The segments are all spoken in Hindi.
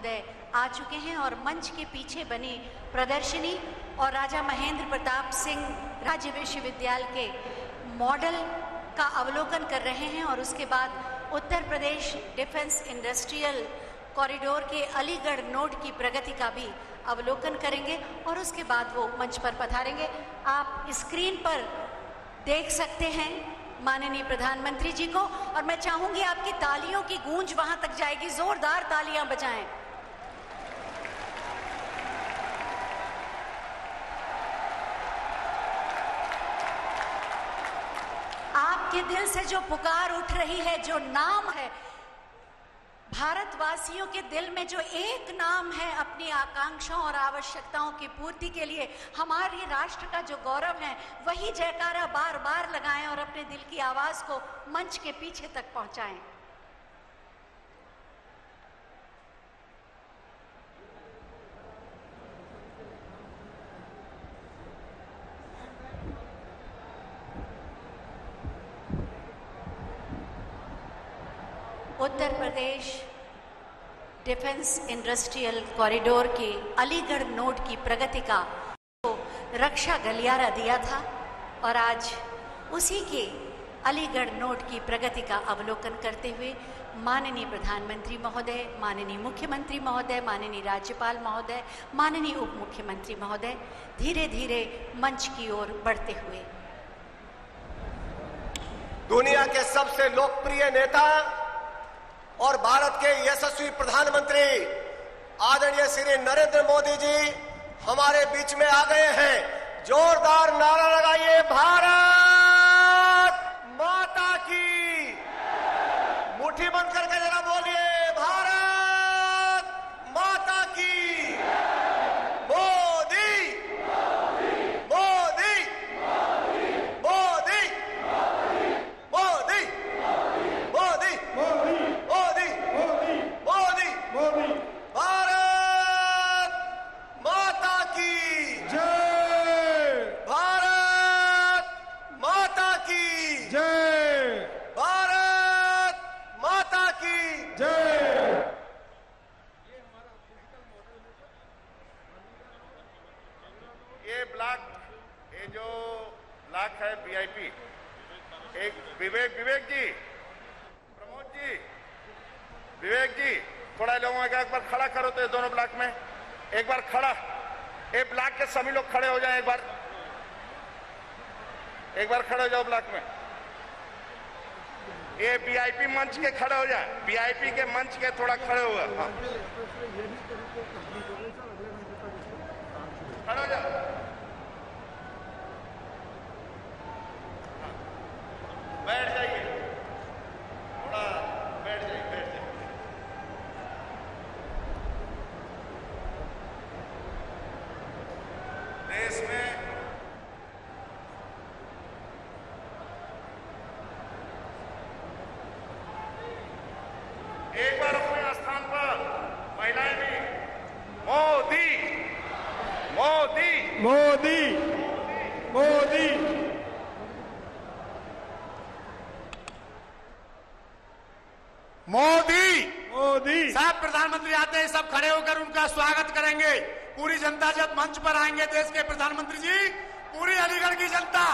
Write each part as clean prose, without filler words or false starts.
महोदय आ चुके हैं और मंच के पीछे बनी प्रदर्शनी और राजा महेंद्र प्रताप सिंह राज्य विश्वविद्यालय के मॉडल का अवलोकन कर रहे हैं और उसके बाद Uttar Pradesh defence industrial corridor के अलीगढ़ नोड की प्रगति का भी अवलोकन करेंगे और उसके बाद वो मंच पर पधारेंगे। आप स्क्रीन पर देख सकते हैं माननीय प्रधानमंत्री जी को और मैं चाहूंगी आपकी तालियों की गूंज वहां तक जाएगी, जोरदार तालियां बजाएं। आपके दिल से जो पुकार उठ रही है, जो नाम है, भारतवासियों के दिल में जो एक नाम है अपनी आकांक्षाओं और आवश्यकताओं की पूर्ति के लिए, हमारे राष्ट्र का जो गौरव है, वही जयकारा बार बार लगाएं और अपने दिल की आवाज को मंच के पीछे तक पहुंचाएं। Uttar Pradesh defence industrial corridor के अलीगढ़ नोड की प्रगति का तो रक्षा गलियारा दिया था और आज उसी के अलीगढ़ नोड की प्रगति का अवलोकन करते हुए माननीय प्रधानमंत्री महोदय, माननीय मुख्यमंत्री महोदय, माननीय राज्यपाल महोदय, माननीय उप मुख्यमंत्री महोदय धीरे धीरे मंच की ओर बढ़ते हुए। दुनिया के सबसे लोकप्रिय नेता और भारत के यशस्वी प्रधानमंत्री आदरणीय श्री नरेंद्र मोदी जी हमारे बीच में आ गए हैं। जोरदार नारा लगाइए, भारत माता की। मुट्ठी बंद करके जरा बोलिए, भारत माता की। मोदी मोदी मोदी मोदी मोदी मोदी मोदी भारत माता की जय। भारत माता की जय। भारत माता की जय। ये ब्लॉक, ये जो ब्लॉक है वीआईपी, एक विवेक जी, प्रमोद जी, विवेक जी, थोड़ा लोगों का एक बार खड़ा करो तो दोनों ब्लॉक में एक बार खड़ा। ये ब्लॉक के सभी लोग खड़े हो जाएं, एक बार खड़े हो जाओ ब्लॉक में। ये वीआईपी मंच के खड़े हो जाए, वीआईपी के मंच के थोड़ा खड़े हुआ। हाँ। खड़े हो जाओ। बैठ जाइए, थोड़ा बैठ जाइए। देश में एक बार अपने स्थान पर महिलाएं भी मोदी मोदी मोदी मोदी। मोदी मोदी साहब प्रधानमंत्री आते हैं, सब खड़े होकर उनका स्वागत करेंगे। पूरी जनता जब मंच पर आएंगे, देश के प्रधानमंत्री जी, पूरी अलीगढ़ की जनता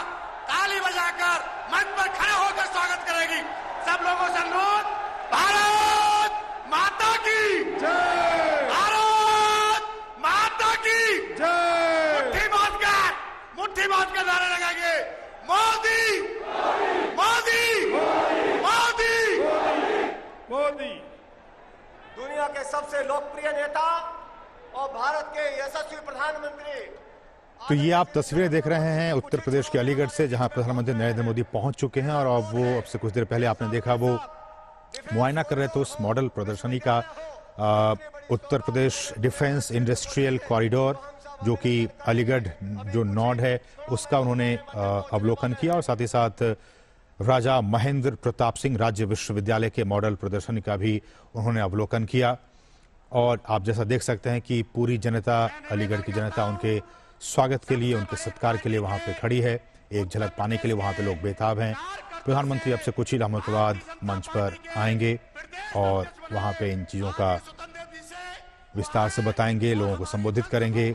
ताली बजाकर मंच पर खड़े होकर स्वागत करेगी। सब लोगों से अनुरोध, भारत माता की जय। भारत माता की जय। मुट्ठी बांधकर नारे लगाएंगे, मोदी मोदी मोदी मोदी। दुनिया के सबसे लोकप्रिय नेता और भारत के यशस्वी प्रधानमंत्री। तो ये आप तस्वीरें देख रहे हैं उत्तर प्रदेश के अलीगढ़ से, जहां प्रधानमंत्री नरेंद्र मोदी पहुंच चुके हैं और अब वो, अब से कुछ देर पहले आपने देखा, वो मुआयना कर रहे थे उस मॉडल प्रदर्शनी का। Uttar Pradesh defence industrial corridor, जो कि अलीगढ़ जो नोड है, उसका उन्होंने अवलोकन किया और साथ ही साथ राजा महेंद्र प्रताप सिंह राज्य विश्वविद्यालय के मॉडल प्रदर्शनी का भी उन्होंने अवलोकन किया। और आप जैसा देख सकते हैं कि पूरी जनता, अलीगढ़ की जनता उनके स्वागत के लिए, उनके सत्कार के लिए वहां पे खड़ी है। एक झलक पाने के लिए वहां पे लोग बेताब हैं। प्रधानमंत्री अब से कुछ ही लम्हों के बाद मंच पर आएंगे और वहां पे इन चीजों का विस्तार से बताएंगे, लोगों को संबोधित करेंगे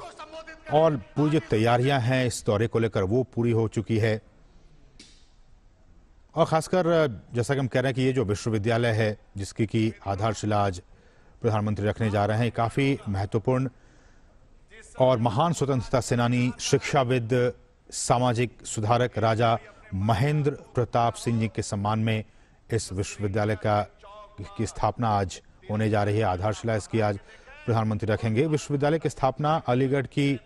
और पूरी जो तैयारियां हैं इस दौरे को लेकर वो पूरी हो चुकी है। और खासकर जैसा कि हम कह रहे हैं कि ये जो विश्वविद्यालय है जिसकी की आधारशिला आज प्रधानमंत्री रखने जा रहे हैं, काफी महत्वपूर्ण और महान स्वतंत्रता सेनानी, शिक्षाविद, सामाजिक सुधारक राजा महेंद्र प्रताप सिंह जी के सम्मान में इस विश्वविद्यालय की स्थापना आज होने जा रही है। आधारशिला इसकी आज प्रधानमंत्री रखेंगे। विश्वविद्यालय की स्थापना अलीगढ़ की,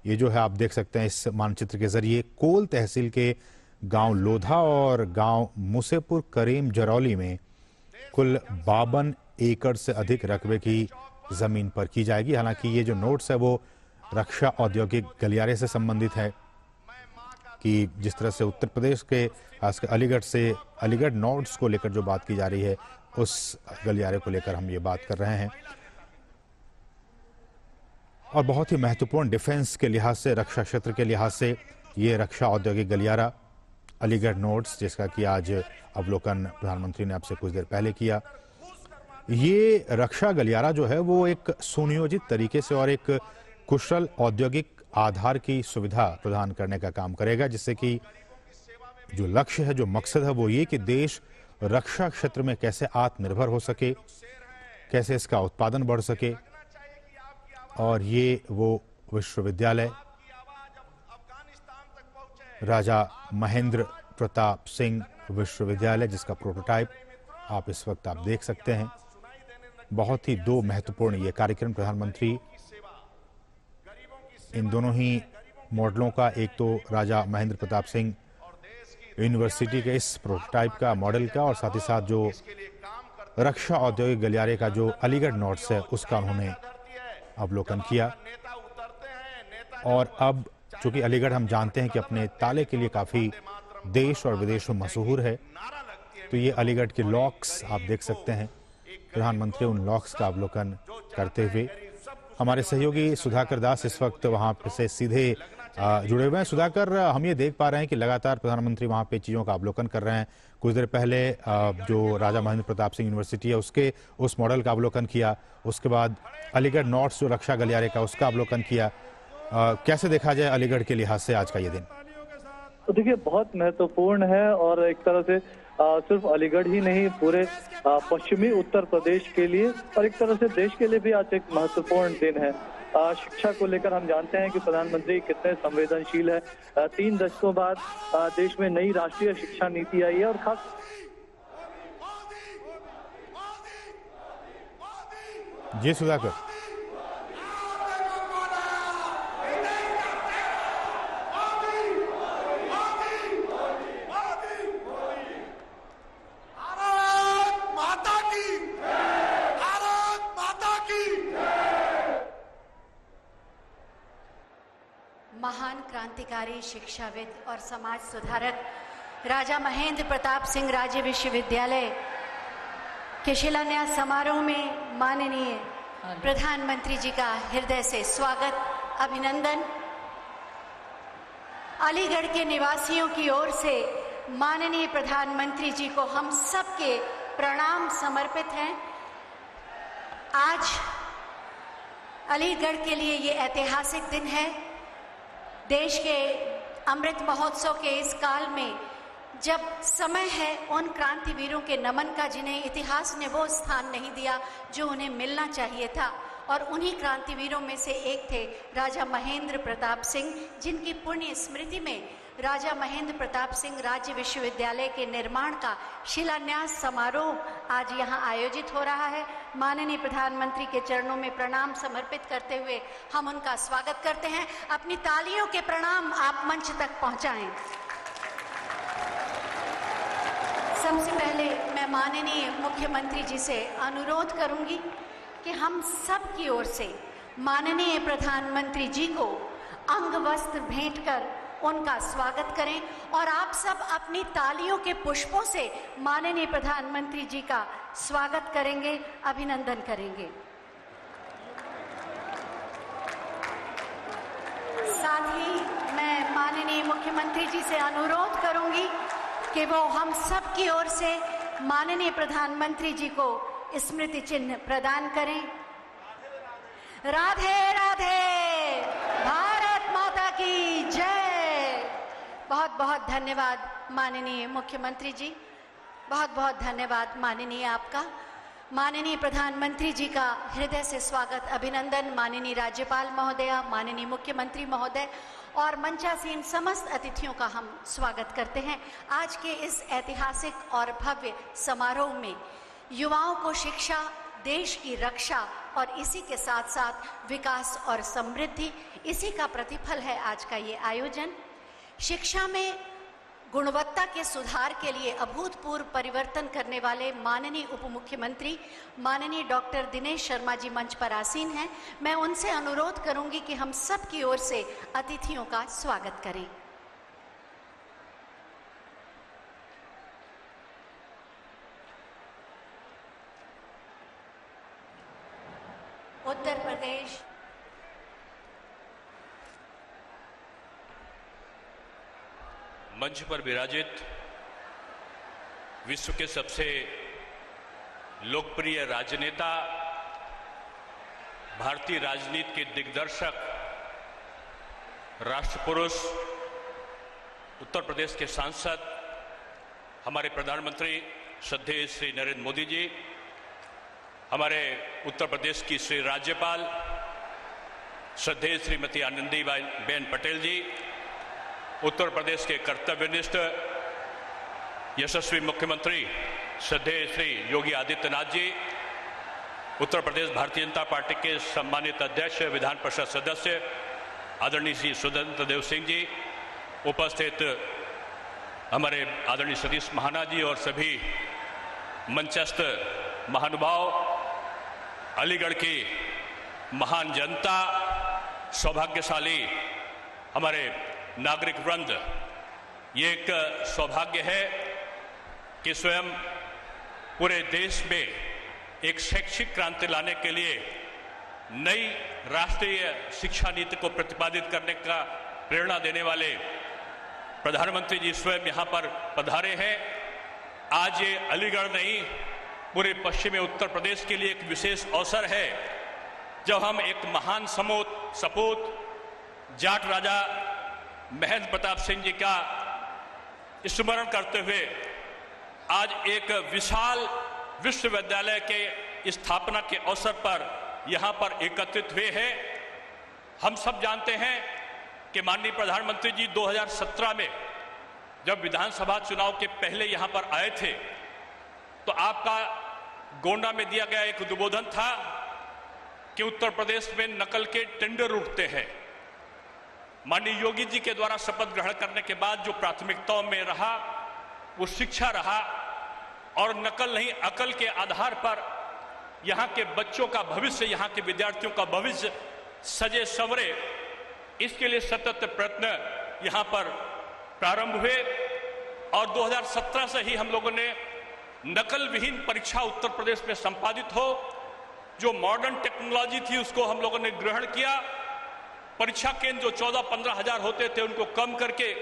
ये जो है आप देख सकते हैं इस मानचित्र के जरिए, कोल तहसील के गांव लोधा और गांव मुसेपुर करीम जरौली में कुल 52 एकड़ से अधिक रकबे की जमीन पर की जाएगी। हालांकि ये जो नोट्स है वो रक्षा औद्योगिक गलियारे से संबंधित है कि जिस तरह से उत्तर प्रदेश के खासकर अलीगढ़ से अलीगढ़ नोट्स को लेकर जो बात की जा रही है उस गलियारे को लेकर हम ये बात कर रहे हैं। और बहुत ही महत्वपूर्ण डिफेंस के लिहाज से, रक्षा क्षेत्र के लिहाज से ये रक्षा औद्योगिक गलियारा अलीगढ़ नोट्स, जिसका कि आज अवलोकन प्रधानमंत्री ने आपसे कुछ देर पहले किया। ये रक्षा गलियारा जो है वो एक सुनियोजित तरीके से और एक कुशल औद्योगिक आधार की सुविधा प्रदान करने का काम करेगा, जिससे कि जो लक्ष्य है, जो मकसद है वो ये कि देश रक्षा क्षेत्र में कैसे आत्मनिर्भर हो सके, कैसे इसका उत्पादन बढ़ सके। और ये वो विश्वविद्यालय राजा महेंद्र प्रताप सिंह विश्वविद्यालय, जिसका प्रोटोटाइप आप इस वक्त आप देख सकते हैं। बहुत ही दो महत्वपूर्ण ये कार्यक्रम प्रधानमंत्री इन दोनों ही मॉडलों का, एक तो राजा महेंद्र प्रताप सिंह यूनिवर्सिटी के इस प्रोटोटाइप का, मॉडल का, और साथ ही साथ जो रक्षा औद्योगिक गलियारे का जो अलीगढ़ नोट्स है उसका उन्होंने अवलोकन किया। और अब चूंकि अलीगढ़ हम जानते हैं कि अपने ताले के लिए काफी देश और विदेश में मशहूर है, तो ये अलीगढ़ के लॉक्स आप देख सकते हैं। प्रधानमंत्री उन लॉक्स का अवलोकन करते हुए, हमारे सहयोगी सुधाकर दास इस वक्त वहां से सीधे जुड़े हुए हैं। सुधाकर, हम ये देख पा रहे हैं कि लगातार प्रधानमंत्री वहां पे चीजों का अवलोकन कर रहे हैं। कुछ देर पहले जो राजा महेंद्र प्रताप सिंह यूनिवर्सिटी है उसके उस मॉडल का अवलोकन किया, उसके बाद अलीगढ़ नोट्स जो रक्षा गलियारे का उसका अवलोकन किया। कैसे देखा जाए अलीगढ़ के लिहाज से आज का ये दिन? तो देखिए, बहुत महत्वपूर्ण है और एक तरह से सिर्फ अलीगढ़ ही नहीं, पूरे पश्चिमी उत्तर प्रदेश के लिए और एक तरह से देश के लिए भी आज एक महत्वपूर्ण दिन है। शिक्षा को लेकर हम जानते हैं कि प्रधानमंत्री कितने संवेदनशील है। 3 दशकों बाद देश में नई राष्ट्रीय शिक्षा नीति आई है और खास जी सुधाकर। महान क्रांतिकारी, शिक्षाविद और समाज सुधारक राजा महेंद्र प्रताप सिंह राज्य विश्वविद्यालय के शिलान्यास समारोह में माननीय प्रधानमंत्री जी का हृदय से स्वागत, अभिनंदन। अलीगढ़ के निवासियों की ओर से माननीय प्रधानमंत्री जी को हम सबके प्रणाम समर्पित हैं। आज अलीगढ़ के लिए ये ऐतिहासिक दिन है। देश के अमृत महोत्सव के इस काल में जब समय है उन क्रांतिवीरों के नमन का जिन्हें इतिहास ने वो स्थान नहीं दिया जो उन्हें मिलना चाहिए था, और उन्हीं क्रांतिवीरों में से एक थे राजा महेंद्र प्रताप सिंह, जिनकी पुण्य स्मृति में राजा महेंद्र प्रताप सिंह राज्य विश्वविद्यालय के निर्माण का शिलान्यास समारोह आज यहाँ आयोजित हो रहा है। माननीय प्रधानमंत्री के चरणों में प्रणाम समर्पित करते हुए हम उनका स्वागत करते हैं। अपनी तालियों के प्रणाम आप मंच तक पहुंचाएं। सबसे पहले मैं माननीय मुख्यमंत्री जी से अनुरोध करूंगी कि हम सब की ओर से माननीय प्रधानमंत्री जी को अंग वस्त्र भेंट कर उनका स्वागत करें और आप सब अपनी तालियों के पुष्पों से माननीय प्रधानमंत्री जी का स्वागत करेंगे, अभिनंदन करेंगे। साथ ही मैं माननीय मुख्यमंत्री जी से अनुरोध करूंगी कि वो हम सब की ओर से माननीय प्रधानमंत्री जी को स्मृति चिन्ह प्रदान करें। राधे राधे, भारत माता की जय। बहुत बहुत धन्यवाद माननीय मुख्यमंत्री जी, बहुत बहुत धन्यवाद माननीय आपका। माननीय प्रधानमंत्री जी का हृदय से स्वागत, अभिनंदन। माननीय राज्यपाल महोदया, माननीय मुख्यमंत्री महोदय और मंचासीन समस्त अतिथियों का हम स्वागत करते हैं। आज के इस ऐतिहासिक और भव्य समारोह में युवाओं को शिक्षा, देश की रक्षा और इसी के साथ साथ विकास और समृद्धि, इसी का प्रतिफल है आज का ये आयोजन। शिक्षा में गुणवत्ता के सुधार के लिए अभूतपूर्व परिवर्तन करने वाले माननीय उप मुख्यमंत्री माननीय डॉक्टर दिनेश शर्मा जी मंच पर आसीन हैं। मैं उनसे अनुरोध करूंगी कि हम सब की ओर से अतिथियों का स्वागत करें। उत्तर प्रदेश मंच पर विराजित विश्व के सबसे लोकप्रिय राजनेता, भारतीय राजनीति के दिग्दर्शक, राष्ट्रपुरुष, उत्तर प्रदेश के सांसद, हमारे प्रधानमंत्री श्रद्धेय श्री नरेंद्र मोदी जी, हमारे उत्तर प्रदेश की श्री राज्यपाल श्रद्धेय श्रीमती आनंदीबेन पटेल जी, उत्तर प्रदेश के कर्तव्यनिष्ठ यशस्वी मुख्यमंत्री श्रद्धेय श्री योगी आदित्यनाथ जी, उत्तर प्रदेश भारतीय जनता पार्टी के सम्मानित अध्यक्ष, विधान परिषद सदस्य आदरणीय श्री स्वतंत्र देव सिंह जी, उपस्थित हमारे आदरणीय सतीश महाना जी और सभी मंचस्थ महानुभाव, अलीगढ़ की महान जनता, सौभाग्यशाली हमारे नागरिक वृंद, ये एक सौभाग्य है कि स्वयं पूरे देश में एक शैक्षिक क्रांति लाने के लिए नई राष्ट्रीय शिक्षा नीति को प्रतिपादित करने का प्रेरणा देने वाले प्रधानमंत्री जी स्वयं यहाँ पर पधारे हैं। आज ये अलीगढ़ नहीं, पूरे पश्चिमी उत्तर प्रदेश के लिए एक विशेष अवसर है जब हम एक महान सपूत जाट राजा महेंद्र प्रताप सिंह जी का स्मरण करते हुए आज एक विशाल विश्वविद्यालय के स्थापना के अवसर पर यहां पर एकत्रित हुए हैं। हम सब जानते हैं कि माननीय प्रधानमंत्री जी 2017 में जब विधानसभा चुनाव के पहले यहां पर आए थे तो आपका गोंडा में दिया गया एक उद्बोधन था कि उत्तर प्रदेश में नकल के टेंडर उठते हैं। माननीय योगी जी के द्वारा शपथ ग्रहण करने के बाद जो प्राथमिकताओं में रहा वो शिक्षा रहा और नकल नहीं अकल के आधार पर यहाँ के बच्चों का भविष्य, यहाँ के विद्यार्थियों का भविष्य सजे संवरे, इसके लिए सतत प्रयत्न यहाँ पर प्रारंभ हुए और 2017 से ही हम लोगों ने नकल विहीन परीक्षा उत्तर प्रदेश में संपादित हो, जो मॉडर्न टेक्नोलॉजी थी उसको हम लोगों ने ग्रहण किया। परीक्षा केंद्र जो 14-15 हजार होते थे उनको कम करके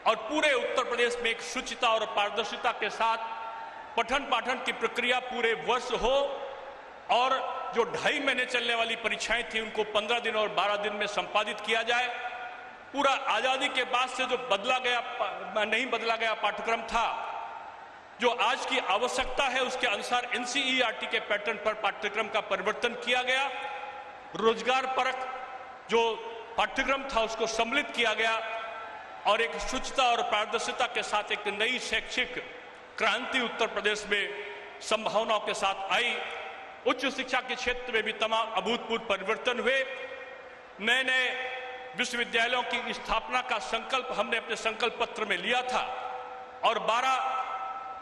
और पूरे उत्तर प्रदेश में एक शुचिता और पारदर्शिता के साथ पठन पाठन की प्रक्रिया पूरे वर्ष हो और जो 2.5 महीने चलने वाली परीक्षाएं थी उनको 15 दिन और 12 दिन में संपादित किया जाए। पूरा आजादी के बाद से जो नहीं बदला गया पाठ्यक्रम था, जो आज की आवश्यकता है उसके अनुसार एनसीईआरटी के पैटर्न पर पाठ्यक्रम का परिवर्तन किया गया। रोजगार परक जो पाठ्यक्रम था उसको सम्मिलित किया गया और एक शुचिता और पारदर्शिता के साथ एक नई शैक्षिक क्रांति उत्तर प्रदेश में संभावनाओं के साथ आई। उच्च शिक्षा के क्षेत्र में भी तमाम अभूतपूर्व परिवर्तन हुए। नए नए विश्वविद्यालयों की स्थापना का संकल्प हमने अपने संकल्प पत्र में लिया था और 12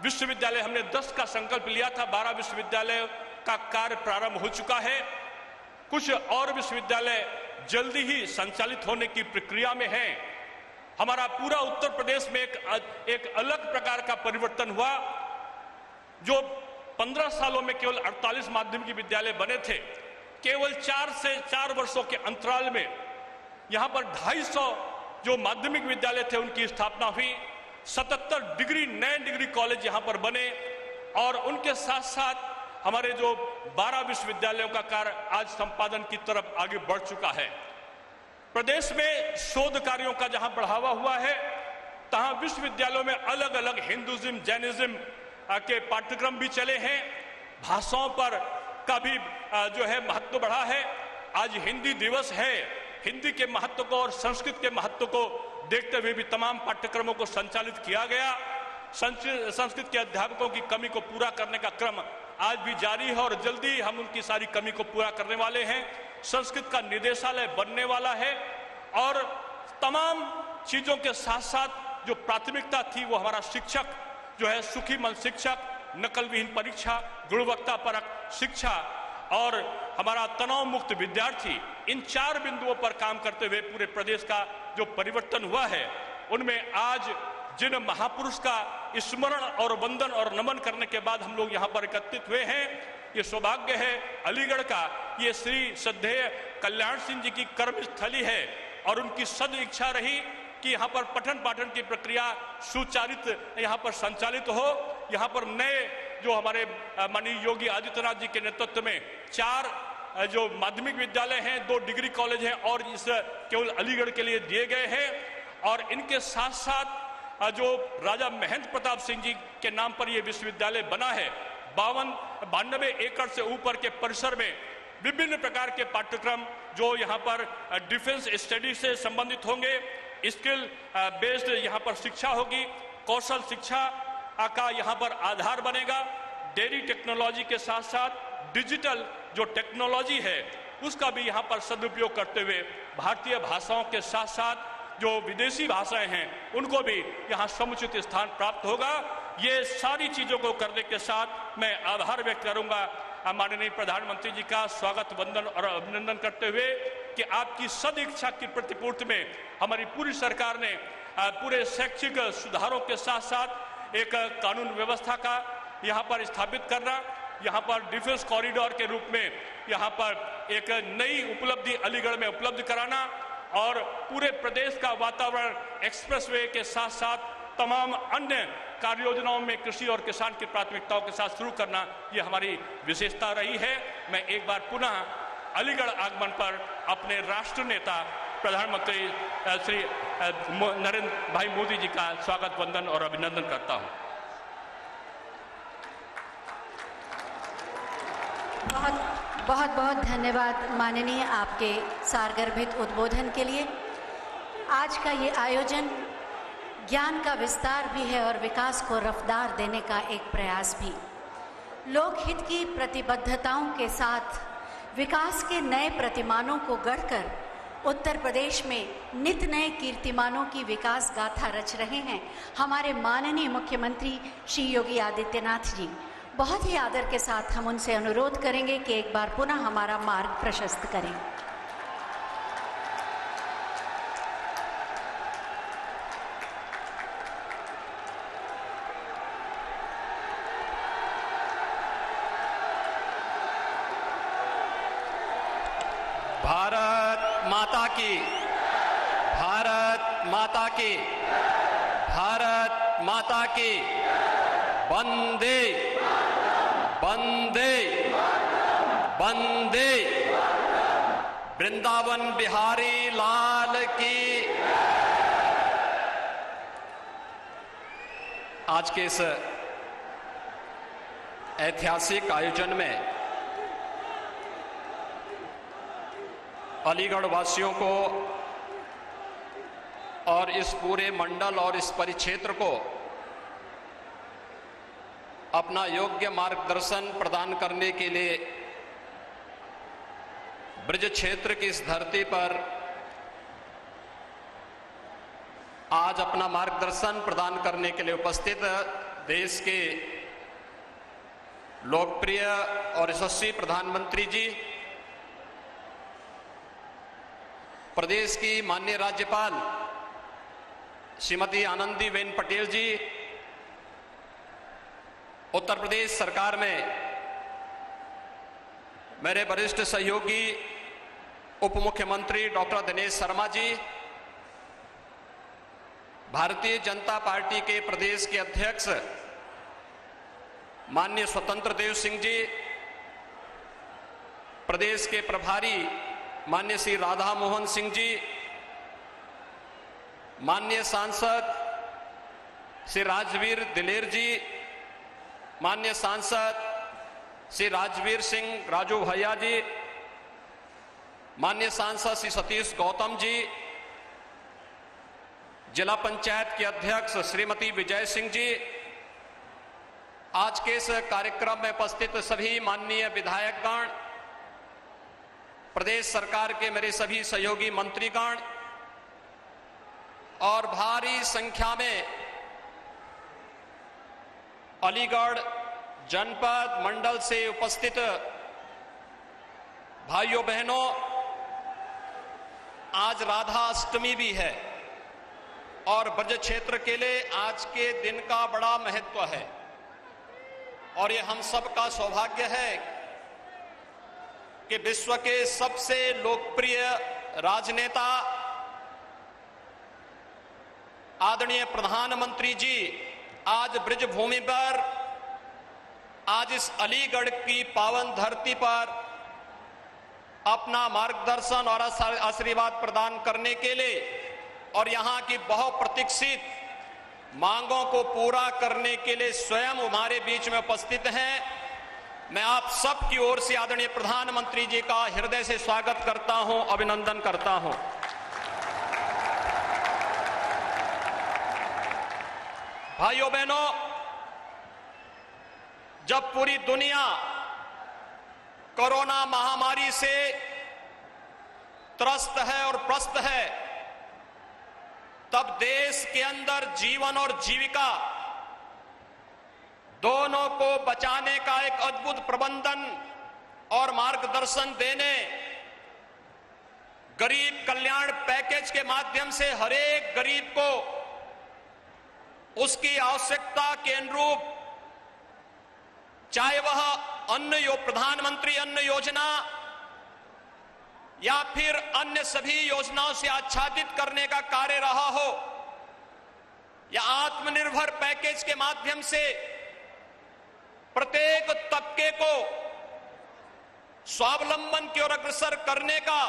विश्वविद्यालय, हमने 10 का संकल्प लिया था, 12 विश्वविद्यालय का कार्य प्रारंभ हो चुका है। कुछ और विश्वविद्यालय जल्दी ही संचालित होने की प्रक्रिया में है। हमारा पूरा उत्तर प्रदेश में एक अलग प्रकार का परिवर्तन हुआ। जो 15 सालों में केवल 48 माध्यमिक विद्यालय बने थे, केवल 4 से 4 वर्षों के अंतराल में यहां पर 250 जो माध्यमिक विद्यालय थे उनकी स्थापना हुई। 77 नए डिग्री कॉलेज यहां पर बने और उनके साथ साथ हमारे जो 12 विश्वविद्यालयों का कार्य आज संपादन की तरफ आगे बढ़ चुका है। प्रदेश में शोध कार्यों का जहां बढ़ावा हुआ है, तहां विश्वविद्यालयों में अलग अलग हिंदुइज्म, जैनिज्म के पाठ्यक्रम भी चले हैं। भाषाओं पर का भी जो है महत्व बढ़ा है। आज हिंदी दिवस है। हिंदी के महत्व को और संस्कृत के महत्व को देखते हुए भी तमाम पाठ्यक्रमों को संचालित किया गया। संस्कृत के अध्यापकों की कमी को पूरा करने का क्रम आज भी जारी है और जल्दी हम उनकी सारी कमी को पूरा करने वाले हैं। संस्कृत का निदेशालय बनने वाला है और तमाम चीजों के साथ साथ जो प्राथमिकता थी वो हमारा शिक्षक जो है, सुखी मन शिक्षक, नकल विहीन परीक्षा, गुणवत्ता परक शिक्षा और हमारा तनाव मुक्त विद्यार्थी, इन 4 बिंदुओं पर काम करते हुए पूरे प्रदेश का जो परिवर्तन हुआ है, उनमें आज जिन महापुरुष का स्मरण और वंदन और नमन करने के बाद हम लोग यहाँ पर एकत्रित हुए हैं, ये सौभाग्य है अलीगढ़ का। ये श्री श्रद्धेय कल्याण सिंह जी की कर्मस्थली है और उनकी सद इच्छा रही कि यहाँ पर पठन पाठन की प्रक्रिया सुचारित यहाँ पर संचालित हो। यहाँ पर नए जो हमारे माननीय योगी आदित्यनाथ जी के नेतृत्व में 4 जो माध्यमिक विद्यालय हैं, 2 डिग्री कॉलेज हैं और इस केवल अलीगढ़ के लिए दिए गए हैं। और इनके साथ साथ जो राजा महेंद्र प्रताप सिंह जी के नाम पर यह विश्वविद्यालय बना है, 92 एकड़ से ऊपर के परिसर में विभिन्न प्रकार के पाठ्यक्रम जो यहाँ पर डिफेंस स्टडी से संबंधित होंगे, स्किल बेस्ड यहाँ पर शिक्षा होगी, कौशल शिक्षा का यहाँ पर आधार बनेगा। डेयरी टेक्नोलॉजी के साथ साथ डिजिटल जो टेक्नोलॉजी है उसका भी यहाँ पर सदुपयोग करते हुए भारतीय भाषाओं के साथ साथ जो विदेशी भाषाएं हैं उनको भी यहाँ समुचित स्थान प्राप्त होगा। ये सारी चीजों को करने के साथ मैं आभार व्यक्त करूंगा माननीय प्रधानमंत्री जी का, स्वागत वंदन और अभिनंदन करते हुए कि आपकी सद इच्छा की प्रतिपूर्ति में हमारी पूरी सरकार ने पूरे शैक्षिक सुधारों के साथ साथ एक कानून व्यवस्था का यहाँ पर स्थापित करना, यहाँ पर डिफेंस कॉरिडोर के रूप में यहाँ पर एक नई उपलब्धि अलीगढ़ में उपलब्ध कराना और पूरे प्रदेश का वातावरण एक्सप्रेसवे के साथ साथ तमाम अन्य कार्य योजनाओं में कृषि और किसान की प्राथमिकताओं के साथ शुरू करना, ये हमारी विशेषता रही है। मैं एक बार पुनः अलीगढ़ आगमन पर अपने राष्ट्र नेता प्रधानमंत्री श्री नरेंद्र भाई मोदी जी का स्वागत वंदन और अभिनंदन करता हूं। बहुत बहुत धन्यवाद माननीय, आपके सारगर्भित उद्बोधन के लिए। आज का ये आयोजन ज्ञान का विस्तार भी है और विकास को रफ्तार देने का एक प्रयास भी। लोकहित की प्रतिबद्धताओं के साथ विकास के नए प्रतिमानों को गढ़कर उत्तर प्रदेश में नित नए कीर्तिमानों की विकास गाथा रच रहे हैं हमारे माननीय मुख्यमंत्री श्री योगी आदित्यनाथ जी। बहुत ही आदर के साथ हम उनसे अनुरोध करेंगे कि एक बार पुनः हमारा मार्ग प्रशस्त करें। भारत माता की, भारत माता की, भारत माता की। वंदे वंदे वंदे। वृंदावन बिहारी लाल की। आज के इस ऐतिहासिक आयोजन में अलीगढ़ वासियों को और इस पूरे मंडल और इस परिक्षेत्र को अपना योग्य मार्गदर्शन प्रदान करने के लिए ब्रज क्षेत्र की इस धरती पर आज अपना मार्गदर्शन प्रदान करने के लिए उपस्थित देश के लोकप्रिय और यशस्वी प्रधानमंत्री जी, प्रदेश की माननीय राज्यपाल श्रीमती आनंदीबेन पटेल जी, उत्तर प्रदेश सरकार में मेरे वरिष्ठ सहयोगी उप मुख्यमंत्री डॉक्टर दिनेश शर्मा जी, भारतीय जनता पार्टी के प्रदेश के अध्यक्ष माननीय स्वतंत्र देव सिंह जी, प्रदेश के प्रभारी माननीय श्री राधा मोहन सिंह जी, माननीय सांसद श्री राजवीर दिलेर जी, माननीय सांसद श्री राजवीर सिंह राजू भैया जी, माननीय सांसद श्री सतीश गौतम जी, जिला पंचायत के अध्यक्ष श्रीमती विजय सिंह जी, आज के इस कार्यक्रम में उपस्थित सभी माननीय विधायकगण, प्रदेश सरकार के मेरे सभी सहयोगी मंत्रीगण और भारी संख्या में अलीगढ़ जनपद मंडल से उपस्थित भाइयों बहनों, आज राधा अष्टमी भी है और ब्रज क्षेत्र के लिए आज के दिन का बड़ा महत्व है और ये हम सब का सौभाग्य है कि विश्व के सबसे लोकप्रिय राजनेता आदरणीय प्रधानमंत्री जी आज ब्रज भूमि पर, आज इस अलीगढ़ की पावन धरती पर अपना मार्गदर्शन और आशीर्वाद प्रदान करने के लिए और यहाँ की बहुप्रतीक्षित मांगों को पूरा करने के लिए स्वयं हमारे बीच में उपस्थित हैं। मैं आप सब की ओर से आदरणीय प्रधानमंत्री जी का हृदय से स्वागत करता हूं, अभिनंदन करता हूं। भाइयों बहनों, जब पूरी दुनिया कोरोना महामारी से त्रस्त है और प्रस्त है, तब देश के अंदर जीवन और जीविका दोनों को बचाने का एक अद्भुत प्रबंधन और मार्गदर्शन देने, गरीब कल्याण पैकेज के माध्यम से हर एक गरीब को उसकी आवश्यकता के अनुरूप, चाहे वह प्रधानमंत्री अन्न योजना या फिर अन्य सभी योजनाओं से आच्छादित करने का कार्य रहा हो या आत्मनिर्भर पैकेज के माध्यम से प्रत्येक तबके को स्वावलंबन की ओर अग्रसर करने का,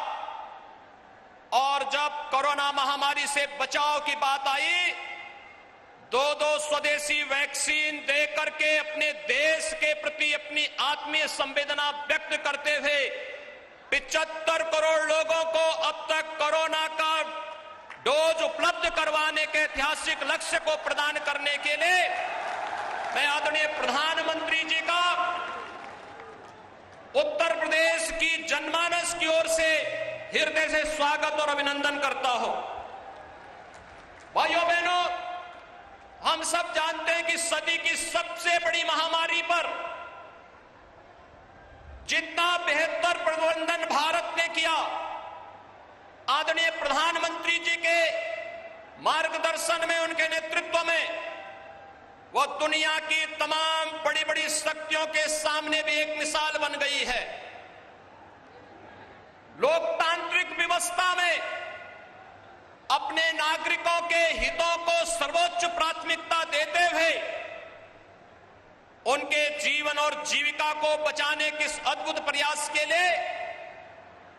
और जब कोरोना महामारी से बचाव की बात आई, दो स्वदेशी वैक्सीन दे करके अपने देश के प्रति अपनी आत्मीय संवेदना व्यक्त करते हुए 75 करोड़ लोगों को अब तक कोरोना का डोज उपलब्ध करवाने के ऐतिहासिक लक्ष्य को प्रदान करने के लिए मैं आदरणीय प्रधानमंत्री जी का उत्तर प्रदेश की जनमानस की ओर से हृदय से स्वागत और अभिनंदन करता हूं। भाइयों बहनों, हम सब जानते हैं कि सदी की सबसे बड़ी महामारी पर जितना बेहतर प्रबंधन भारत ने किया, आदरणीय प्रधानमंत्री जी के मार्गदर्शन में, उनके नेतृत्व में, वह दुनिया की तमाम बड़ी बड़ी शक्तियों के सामने भी एक मिसाल बन गई है। लोकतांत्रिक व्यवस्था में अपने नागरिकों के हितों को सर्वोच्च प्राथमिकता देते हुए उनके जीवन और जीविका को बचाने के इस अद्भुत प्रयास के लिए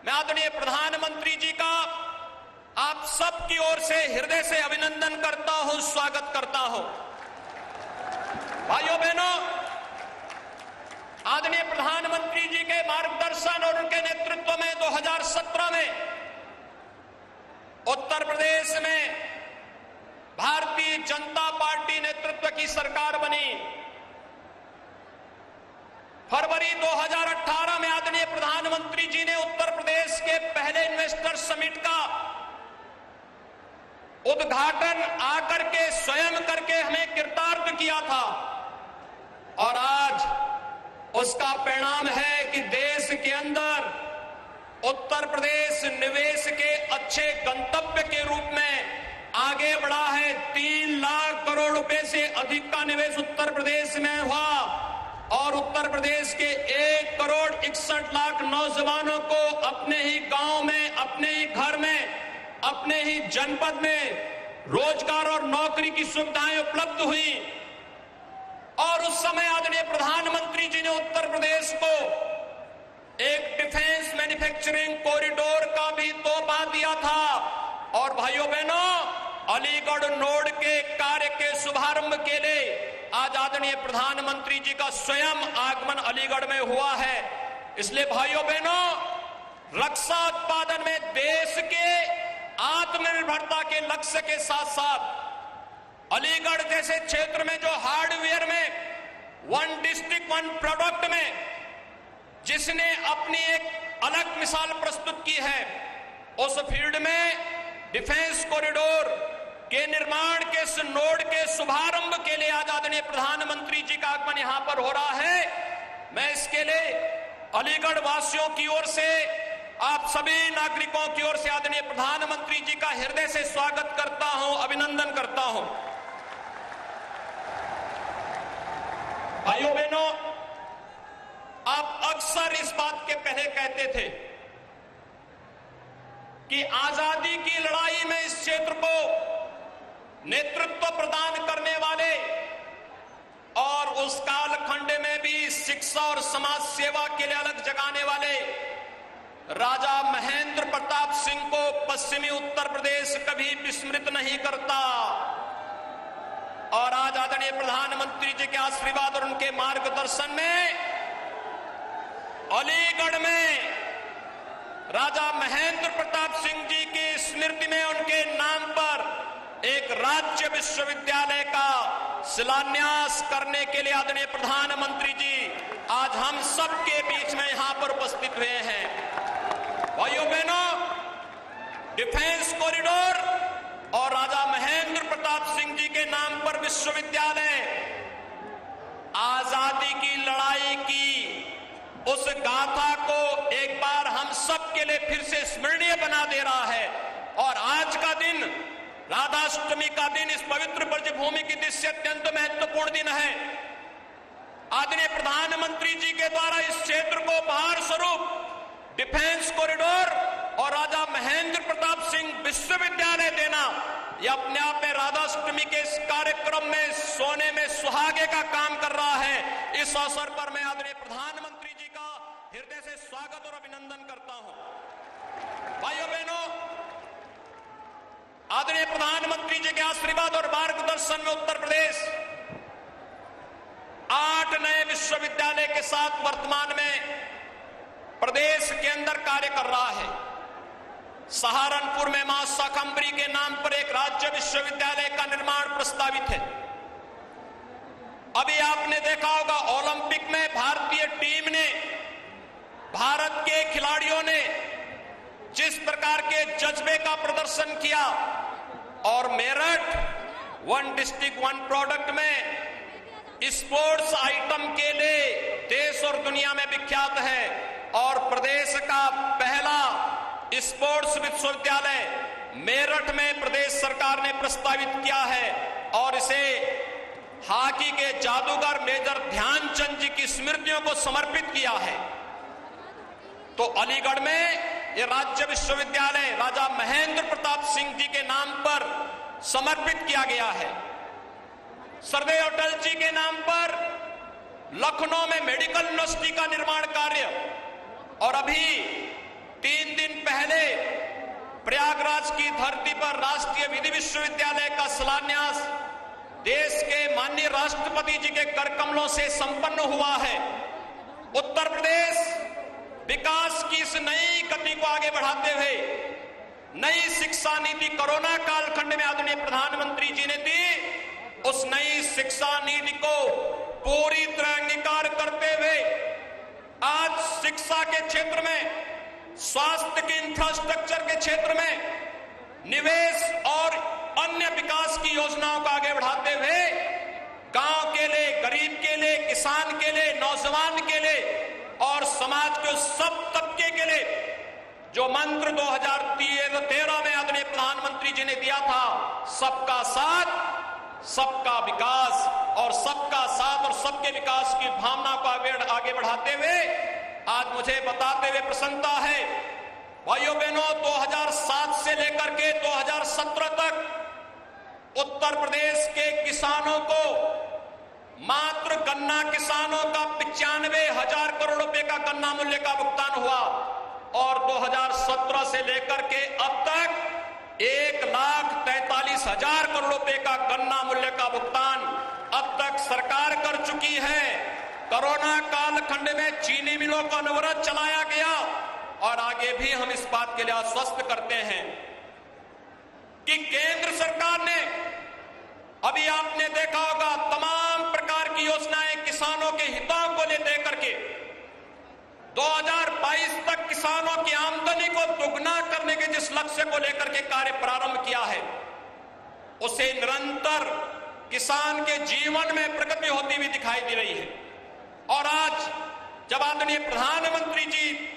मैं आदरणीय प्रधानमंत्री जी का आप सबकी ओर से हृदय से अभिनंदन करता हूं, स्वागत करता हूं। भाइयों बहनों, आदरणीय प्रधानमंत्री जी के मार्गदर्शन और उनके नेतृत्व में 2017 में उत्तर प्रदेश में भारतीय जनता पार्टी नेतृत्व की सरकार बनी। फरवरी 2018 में आदरणीय प्रधानमंत्री जी ने उत्तर प्रदेश के पहले इन्वेस्टर समिट का उद्घाटन आकर के स्वयं करके हमें कृतार्थ किया था और आज उसका परिणाम है कि देश के अंदर उत्तर प्रदेश निवेश के अच्छे गंतव्य के रूप में आगे बढ़ा है। 3 लाख करोड़ रुपए से अधिक का निवेश उत्तर प्रदेश में हुआ और उत्तर प्रदेश के 1 करोड़ 61 लाख नौजवानों को अपने ही गांव में, अपने ही घर में, अपने ही जनपद में रोजगार और नौकरी की सुविधाएं उपलब्ध हुई। और उस समय आदरणीय प्रधानमंत्री जी ने उत्तर प्रदेश को एक डिफेंस मैन्युफैक्चरिंग कॉरिडोर का भी तोहफा दिया था। और भाइयों बहनों, अलीगढ़ नोड के कार्य के शुभारंभ के लिए आज आदरणीय प्रधानमंत्री जी का स्वयं आगमन अलीगढ़ में हुआ है। इसलिए भाइयों बहनों, रक्षा उत्पादन में देश के आत्मनिर्भरता के लक्ष्य के साथ साथ अलीगढ़ जैसे क्षेत्र में जो हार्डवेयर में वन डिस्ट्रिक्ट वन प्रोडक्ट में जिसने अपनी एक अलग मिसाल प्रस्तुत की है, उस फील्ड में डिफेंस कॉरिडोर के निर्माण के इस नोड के शुभारंभ के लिए आज आदरणीय प्रधानमंत्री जी का आगमन यहां पर हो रहा है। मैं इसके लिए अलीगढ़ वासियों की ओर से, आप सभी नागरिकों की ओर से आदरणीय प्रधानमंत्री जी का हृदय से स्वागत करता हूं, अभिनंदन करता हूं। भाइयों बहनों, आप अक्सर इस बात के पहले कहते थे कि आजादी की लड़ाई में इस क्षेत्र को नेतृत्व प्रदान करने वाले और उस कालखंड में भी शिक्षा और समाज सेवा के लिए अलग जगाने वाले राजा महेंद्र प्रताप सिंह को पश्चिमी उत्तर प्रदेश कभी विस्मृत नहीं करता। और आज आदरणीय प्रधानमंत्री जी के आशीर्वाद और उनके मार्गदर्शन में अलीगढ़ में राजा महेंद्र प्रताप सिंह जी की स्मृति में उनके नाम पर एक राज्य विश्वविद्यालय का शिलान्यास करने के लिए आदरणीय प्रधानमंत्री जी आज हम सबके बीच में यहां पर उपस्थित हुए हैं। भाइयों बहनों, डिफेंस कॉरिडोर और राजा महेंद्र प्रताप सिंह जी के नाम पर विश्वविद्यालय आजादी की लड़ाई की उस गाथा को एक बार हम सब के लिए फिर से स्मरणीय बना दे रहा है। और आज का दिन, राधाष्टमी का दिन, इस पवित्र ब्रजभूमि की दृष्टि अत्यंत महत्वपूर्ण दिन है। आदरणीय प्रधानमंत्री जी के द्वारा इस क्षेत्र को उपहार स्वरूप डिफेंस कॉरिडोर और राजा महेंद्र प्रताप सिंह विश्वविद्यालय देना, यह अपने आप में राधाष्टमी के इस कार्यक्रम में सोने में सुहागे का काम कर रहा है। इस अवसर पर मैं आदरणीय प्रधानमंत्री जी का हृदय से स्वागत और अभिनंदन करता हूं। भाइयों बहनों, आदरणीय प्रधानमंत्री जी के आशीर्वाद और मार्गदर्शन में उत्तर प्रदेश 8 नए विश्वविद्यालय के साथ वर्तमान में प्रदेश के अंदर कार्य कर रहा है। सहारनपुर में मां शाकंभरी के नाम पर एक राज्य विश्वविद्यालय का निर्माण प्रस्तावित है। अभी आपने देखा होगा ओलंपिक में भारतीय टीम ने, भारत के खिलाड़ियों ने जिस प्रकार के जज्बे का प्रदर्शन किया और Meerut one district one product में स्पोर्ट्स आइटम के लिए देश और दुनिया में विख्यात है। और प्रदेश का पहला स्पोर्ट्स विश्वविद्यालय मेरठ में प्रदेश सरकार ने प्रस्तावित किया है और इसे हॉकी के जादूगर मेजर ध्यानचंद जी की स्मृतियों को समर्पित किया है। तो अलीगढ़ में यह राज्य विश्वविद्यालय राजा महेंद्र प्रताप सिंह जी के नाम पर समर्पित किया गया है। सरदेव अटल जी के नाम पर लखनऊ में मेडिकल यूनिवर्सिटी का निर्माण कार्य, और अभी 3 दिन पहले प्रयागराज की धरती पर राष्ट्रीय विधि विश्वविद्यालय का शिलान्यास देश के माननीय राष्ट्रपति जी के कर कमलों से संपन्न हुआ है। उत्तर प्रदेश विकास की इस नई गति को आगे बढ़ाते हुए नई शिक्षा नीति कोरोना कालखंड में आदरणीय प्रधानमंत्री जी ने दी, उस नई शिक्षा नीति को पूरी तरह अंगीकार करते हुए आज शिक्षा के क्षेत्र में, स्वास्थ्य के इंफ्रास्ट्रक्चर के क्षेत्र में निवेश और अन्य विकास की योजनाओं को आगे बढ़ाते हुए गांव के लिए, गरीब के लिए, किसान के लिए, नौजवान के लिए और समाज के सब तबके के लिए जो मंत्र 2013 में आदरणीय प्रधानमंत्री जी ने दिया था, सबका साथ सबका विकास, और सबका साथ और सबके विकास की भावना को आगे बढ़ाते हुए आज मुझे बताते हुए प्रसन्नता है, भाइयों बहनों, 2007 से लेकर के 2017 तक उत्तर प्रदेश के किसानों को मात्र गन्ना किसानों का 95,000 करोड़ रुपए का गन्ना मूल्य का भुगतान हुआ और 2017 से लेकर के अब तक 1,43,000 करोड़ रुपए का गन्ना मूल्य का भुगतान अब तक सरकार कर चुकी है। कोरोना कालखंड में चीनी मिलों को अनवरत चलाया गया और आगे भी हम इस बात के लिए आश्वस्त करते हैं कि केंद्र सरकार ने, अभी आपने देखा होगा, तमाम प्रकार की योजनाएं किसानों के हितों को लेकर के 2022 तक किसानों की आमदनी को दुगना करने के जिस लक्ष्य को लेकर के कार्य प्रारंभ किया है, उसे निरंतर किसान के जीवन में प्रगति होती हुई दिखाई दे रही है। और आज जब आदरणीय प्रधानमंत्री जी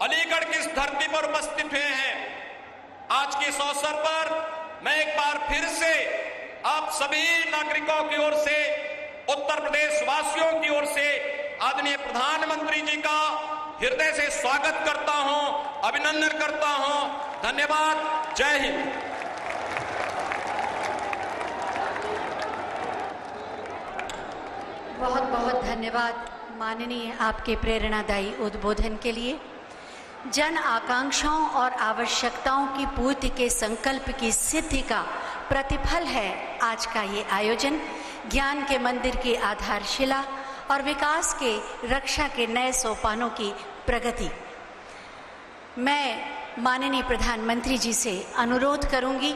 अलीगढ़ की इस धरती पर उपस्थित हुए हैं, आज के इस अवसर पर मैं एक बार फिर से आप सभी नागरिकों की ओर से, उत्तर प्रदेश वासियों की ओर से आदरणीय प्रधानमंत्री जी का हृदय से स्वागत करता हूं, अभिनंदन करता हूं। धन्यवाद। जय हिंद। बहुत बहुत धन्यवाद माननीय आपके प्रेरणादायी उद्बोधन के लिए। जन आकांक्षाओं और आवश्यकताओं की पूर्ति के संकल्प की सिद्धि का प्रतिफल है आज का ये आयोजन। ज्ञान के मंदिर की आधारशिला और विकास के रक्षा के नए सोपानों की प्रगति। मैं माननीय प्रधानमंत्री जी से अनुरोध करूंगी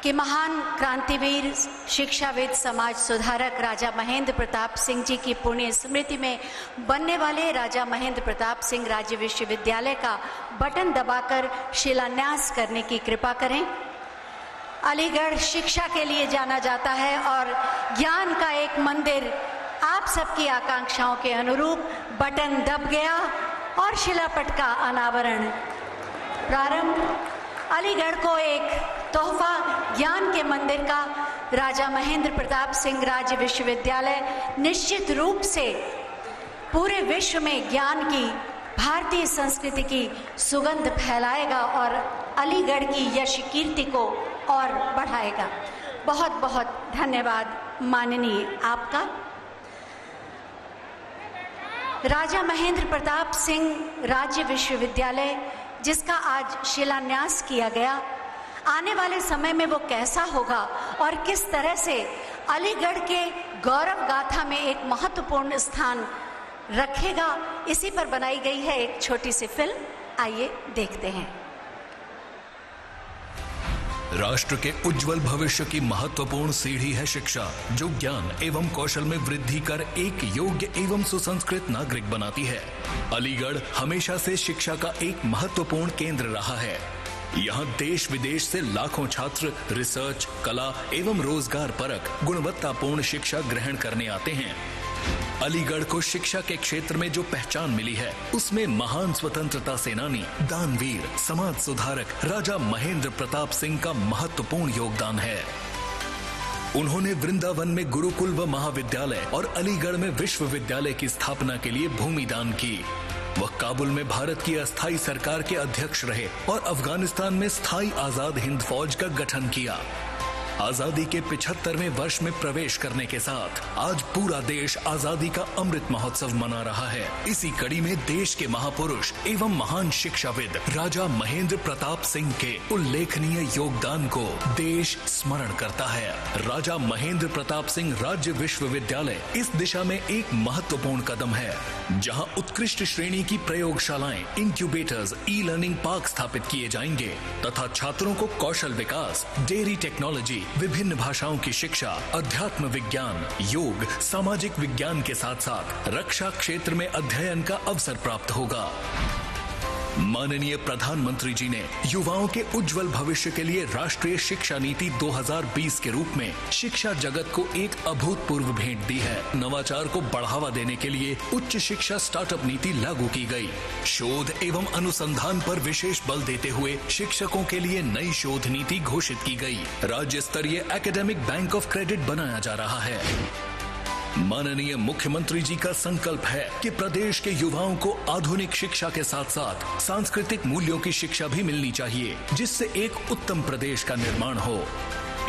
कि महान क्रांतिवीर, शिक्षाविद, समाज सुधारक राजा महेंद्र प्रताप सिंह जी की पुण्य स्मृति में बनने वाले राजा महेंद्र प्रताप सिंह राज्य विश्वविद्यालय का बटन दबाकर शिलान्यास करने की कृपा करें। अलीगढ़ शिक्षा के लिए जाना जाता है और ज्ञान का एक मंदिर आप सबकी आकांक्षाओं के अनुरूप बटन दब गया और शिलापट का अनावरण प्रारंभ। अलीगढ़ को एक तोहफा ज्ञान के मंदिर का राजा महेंद्र प्रताप सिंह राज्य विश्वविद्यालय निश्चित रूप से पूरे विश्व में ज्ञान की, भारतीय संस्कृति की सुगंध फैलाएगा और अलीगढ़ की यश कीर्ति को और बढ़ाएगा। बहुत बहुत धन्यवाद माननीय आपका। राजा महेंद्र प्रताप सिंह राज्य विश्वविद्यालय जिसका आज शिलान्यास किया गया, आने वाले समय में वो कैसा होगा और किस तरह से अलीगढ़ के गौरव गाथा में एक महत्वपूर्ण स्थान रखेगा, इसी पर बनाई गई है एक छोटी सी फिल्म। आइए देखते हैं। राष्ट्र के उज्जवल भविष्य की महत्वपूर्ण सीढ़ी है शिक्षा, जो ज्ञान एवं कौशल में वृद्धि कर एक योग्य एवं सुसंस्कृत नागरिक बनाती है। अलीगढ़ हमेशा से शिक्षा का एक महत्वपूर्ण केंद्र रहा है। यहाँ देश विदेश से लाखों छात्र रिसर्च, कला एवं रोजगार परक गुणवत्तापूर्ण शिक्षा ग्रहण करने आते हैं। अलीगढ़ को शिक्षा के क्षेत्र में जो पहचान मिली है, उसमें महान स्वतंत्रता सेनानी, दानवीर, समाज सुधारक राजा महेंद्र प्रताप सिंह का महत्वपूर्ण योगदान है। उन्होंने वृंदावन में गुरुकुल व महाविद्यालय और अलीगढ़ में विश्वविद्यालय की स्थापना के लिए भूमि दान की। वह काबुल में भारत की अस्थायी सरकार के अध्यक्ष रहे और अफगानिस्तान में स्थायी आजाद हिंद फौज का गठन किया। आजादी के 75वें वर्ष में प्रवेश करने के साथ आज पूरा देश आजादी का अमृत महोत्सव मना रहा है। इसी कड़ी में देश के महापुरुष एवं महान शिक्षाविद राजा महेंद्र प्रताप सिंह के उल्लेखनीय योगदान को देश स्मरण करता है। राजा महेंद्र प्रताप सिंह राज्य विश्वविद्यालय इस दिशा में एक महत्वपूर्ण कदम है, जहां उत्कृष्ट श्रेणी की प्रयोगशालाएं, इंक्यूबेटर्स, ई लर्निंग पार्क स्थापित किए जाएंगे तथा छात्रों को कौशल विकास, डेयरी टेक्नोलॉजी, विभिन्न भाषाओं की शिक्षा, अध्यात्म विज्ञान, योग, सामाजिक विज्ञान के साथ साथ रक्षा क्षेत्र में अध्ययन का अवसर प्राप्त होगा। माननीय प्रधानमंत्री जी ने युवाओं के उज्जवल भविष्य के लिए राष्ट्रीय शिक्षा नीति 2020 के रूप में शिक्षा जगत को एक अभूतपूर्व भेंट दी है। नवाचार को बढ़ावा देने के लिए उच्च शिक्षा स्टार्टअप नीति लागू की गई। शोध एवं अनुसंधान पर विशेष बल देते हुए शिक्षकों के लिए नई शोध नीति घोषित की गई। राज्य स्तरीय एकेडमिक बैंक ऑफ क्रेडिट बनाया जा रहा है। माननीय मुख्यमंत्री जी का संकल्प है कि प्रदेश के युवाओं को आधुनिक शिक्षा के साथ साथ सांस्कृतिक मूल्यों की शिक्षा भी मिलनी चाहिए, जिससे एक उत्तम प्रदेश का निर्माण हो।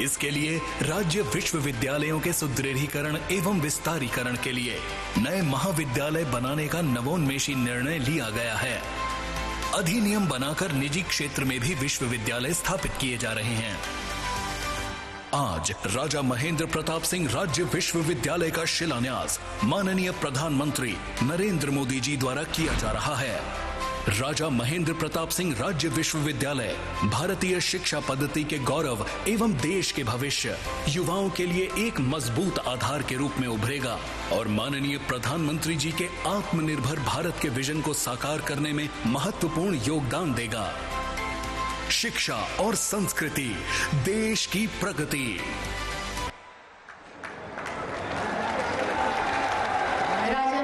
इसके लिए राज्य विश्वविद्यालयों के सुदृढ़ीकरण एवं विस्तारीकरण के लिए नए महाविद्यालय बनाने का नवोन्मेषी निर्णय लिया गया है। अधिनियम बनाकर निजी क्षेत्र में भी विश्वविद्यालय स्थापित किए जा रहे हैं। आज राजा महेंद्र प्रताप सिंह राज्य विश्वविद्यालय का शिलान्यास माननीय प्रधानमंत्री नरेंद्र मोदी जी द्वारा किया जा रहा है। राजा महेंद्र प्रताप सिंह राज्य विश्वविद्यालय भारतीय शिक्षा पद्धति के गौरव एवं देश के भविष्य, युवाओं के लिए एक मजबूत आधार के रूप में उभरेगा और माननीय प्रधानमंत्री जी के आत्मनिर्भर भारत के विजन को साकार करने में महत्वपूर्ण योगदान देगा। शिक्षा और संस्कृति, देश की प्रगति।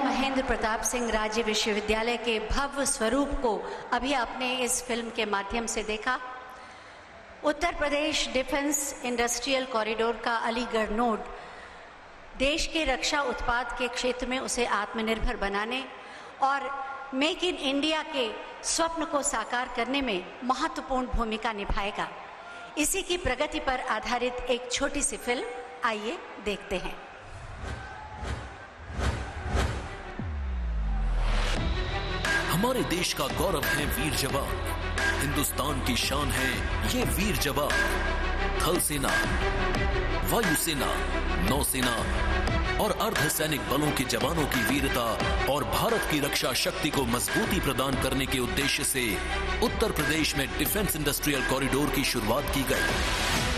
महेंद्र प्रताप सिंह राज्य विश्वविद्यालय के भव्य स्वरूप को अभी आपने इस फिल्म के माध्यम से देखा। Uttar Pradesh defence industrial corridor का अलीगढ़ नोड देश के रक्षा उत्पाद के क्षेत्र में उसे आत्मनिर्भर बनाने और मेक इन इंडिया के स्वप्न को साकार करने में महत्वपूर्ण भूमिका निभाएगा। इसी की प्रगति पर आधारित एक छोटी सी फिल्म, आइए देखते हैं। हमारे देश का गौरव है वीर जवान, हिंदुस्तान की शान है ये वीर जवान। थल सेना, वायुसेना, नौसेना और अर्धसैनिक बलों के जवानों की वीरता और भारत की रक्षा शक्ति को मजबूती प्रदान करने के उद्देश्य से उत्तर प्रदेश में डिफेंस इंडस्ट्रियल कॉरिडोर की शुरुआत की गई।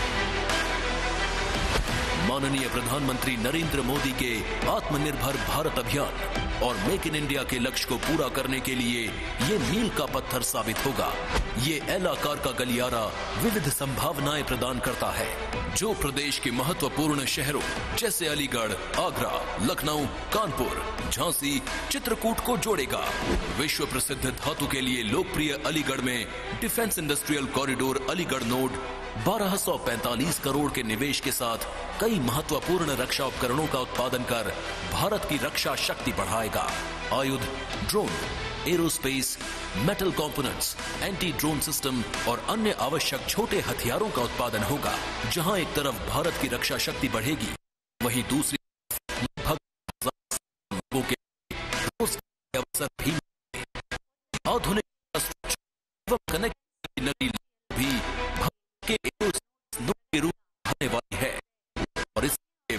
माननीय प्रधानमंत्री नरेंद्र मोदी के आत्मनिर्भर भारत अभियान और मेक इन इंडिया के लक्ष्य को पूरा करने के लिए ये मील का पत्थर साबित होगा। ये एल आकार का गलियारा विविध संभावनाएं प्रदान करता है, जो प्रदेश के महत्वपूर्ण शहरों जैसे अलीगढ़, आगरा, लखनऊ, कानपुर, झांसी, चित्रकूट को जोड़ेगा। विश्व प्रसिद्ध धातु के लिए लोकप्रिय अलीगढ़ में defence industrial corridor Aligarh node 1245 crore के निवेश के साथ कई महत्वपूर्ण रक्षा उपकरणों का उत्पादन कर भारत की रक्षा शक्ति बढ़ाएगा। आयुध, drone, aerospace, metal components, anti drone system और अन्य आवश्यक छोटे हथियारों का उत्पादन होगा। जहां एक तरफ भारत की रक्षा शक्ति बढ़ेगी, वहीं दूसरी लगभग लोगों के रोजगार के अवसर भी आधुनिक एवं कनेक्ट नगरी भी के के रूप में आने वाली है और इसके